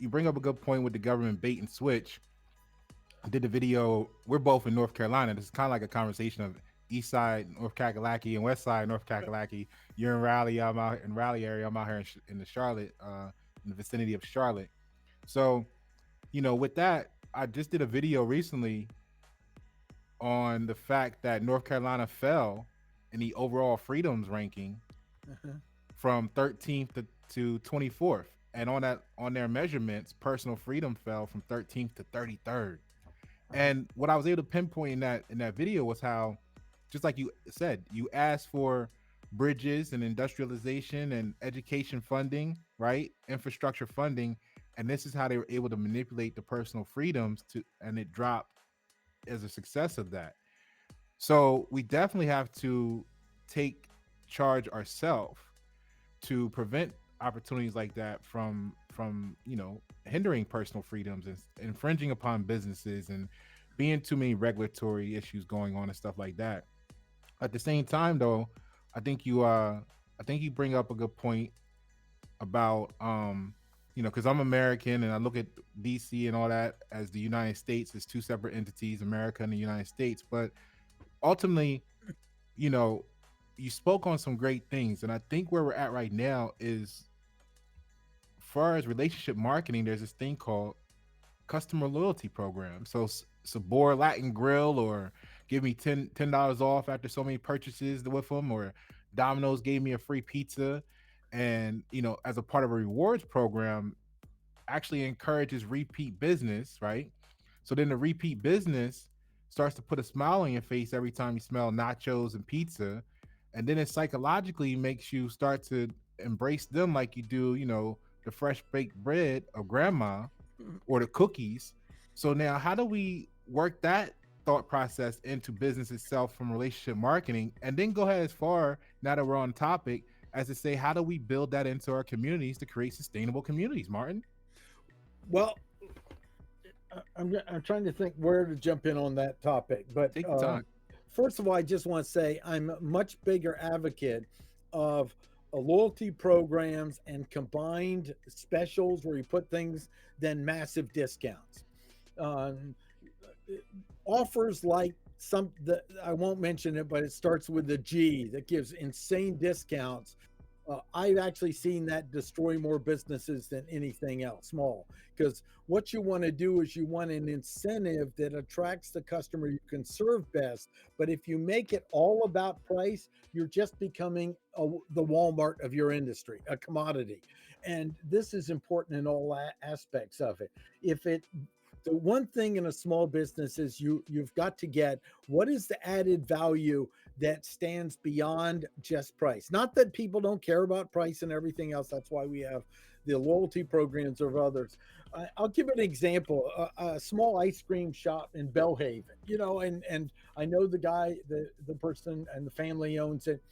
you bring up a good point with the government bait and switch. I did the video. We're both in North Carolina. This is kind of like a conversation of East Side North Kakalaki and West Side North Kakalaki. You're in Raleigh. I'm out in Raleigh area. I'm out here in the Charlotte, in the vicinity of Charlotte. So, with that, I just did a video recently on the fact that North Carolina fell in the overall freedoms ranking Uh-huh. from 13th to 24th. And on their measurements, personal freedom fell from 13th to 33rd. Uh-huh. And what I was able to pinpoint in that video was how, just like you said, you asked for bridges and industrialization and education funding, right? Infrastructure funding, and this is how they were able to manipulate the personal freedoms and it dropped as a success of that. So we definitely have to take charge ourselves to prevent opportunities like that from hindering personal freedoms and infringing upon businesses and being too many regulatory issues going on and stuff like that. At the same time, though, I think you bring up a good point about because I'm American and I look at DC and all that as the United States as two separate entities, America and the United States. But ultimately, you know, you spoke on some great things, and I think where we're at right now is, far as relationship marketing, there's this thing called customer loyalty program. So Sabor Latin Grill, or give me $10 off after so many purchases with them, or Domino's gave me a free pizza, and as a part of a rewards program, actually encourages repeat business, right? So then the repeat business starts to put a smile on your face every time you smell nachos and pizza. And then it psychologically makes you start to embrace them like you do, the fresh baked bread of grandma or the cookies. So now, how do we work that thought process into business itself from relationship marketing? And then go ahead as far, now that we're on topic, as to say, how do we build that into our communities to create sustainable communities, Martin? Well, I'm trying to think where to jump in on that topic, but Take your time. first of all, I just want to say I'm a much bigger advocate of loyalty programs and combined specials where you put things than massive discounts. Um, Offers like some that I won't mention it, but it starts with the G that gives insane discounts. I've actually seen that destroy more businesses than anything else, small. Because what you want to do is you want an incentive that attracts the customer you can serve best. But if you make it all about price, you're just becoming the Walmart of your industry, a commodity. And this is important in all aspects of it. If it The one thing in a small business is you've got to get what is the added value that stands beyond just price. Not that people don't care about price and everything else. That's why we have the loyalty programs of others. I'll give an example: a small ice cream shop in Bellhaven, and I know the guy, the person, and the family owns it.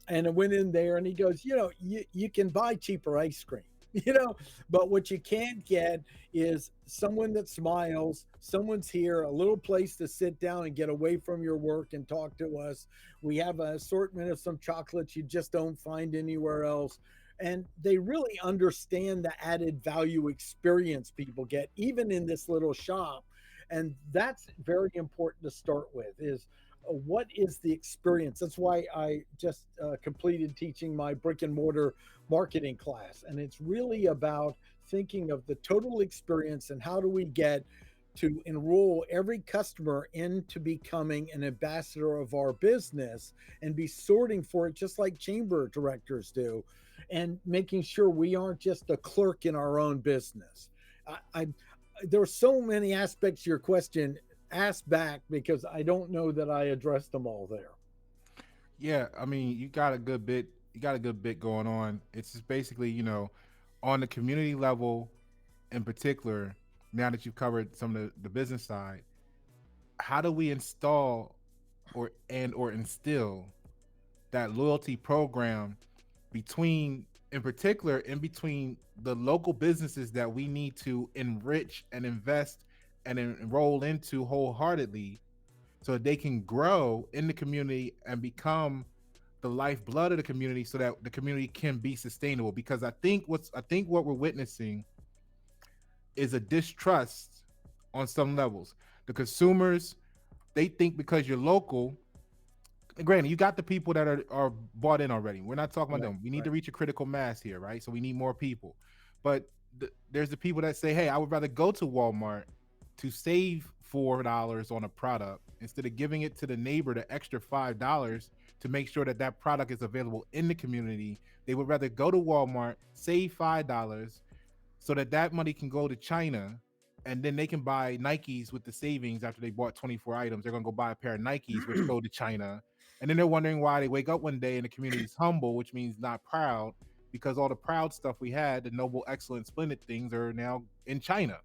And I went in there, and he goes, you can buy cheaper ice cream. But what you can't get is someone that smiles, someone's here, a little place to sit down and get away from your work and talk to us. We have an assortment of some chocolates you just don't find anywhere else. And they really understand the added value experience people get even in this little shop. And that's very important to start with, is what is the experience. That's why I just completed teaching my brick and mortar marketing class, and it's really about thinking of the total experience and how do we get to enroll every customer into becoming an ambassador of our business and be sorting for it just like chamber directors do, and making sure we aren't just a clerk in our own business. I There are so many aspects to your question. Ask back, because I don't know that I addressed them all there. Yeah, I mean, you got a good bit. You got a good bit going on. It's just basically, on the community level, in particular. Now that you've covered some of the business side, how do we install or instill that loyalty program between, in particular, in between the local businesses that we need to enrich and invest and enroll into wholeheartedly, so that they can grow in the community and become the lifeblood of the community, so that the community can be sustainable? Because I think what we're witnessing is a distrust on some levels. The consumers, they think because you're local, granted, you got the people that are bought in already. We're not talking about Right, them. We need right. to reach a critical mass here, right? So we need more people. But there's the people that say, "Hey, I would rather go to Walmart to save $4 on a product instead of giving it to the neighbor the extra $5 to make sure that that product is available in the community." They would rather go to Walmart, save $5, so that that money can go to China, and then they can buy Nikes with the savings after they bought 24 items. They're gonna go buy a pair of Nikes, which go to China, and then they're wondering why they wake up one day and the community's humble, which means not proud, because all the proud stuff we had, the noble, excellent, splendid things, are now in China.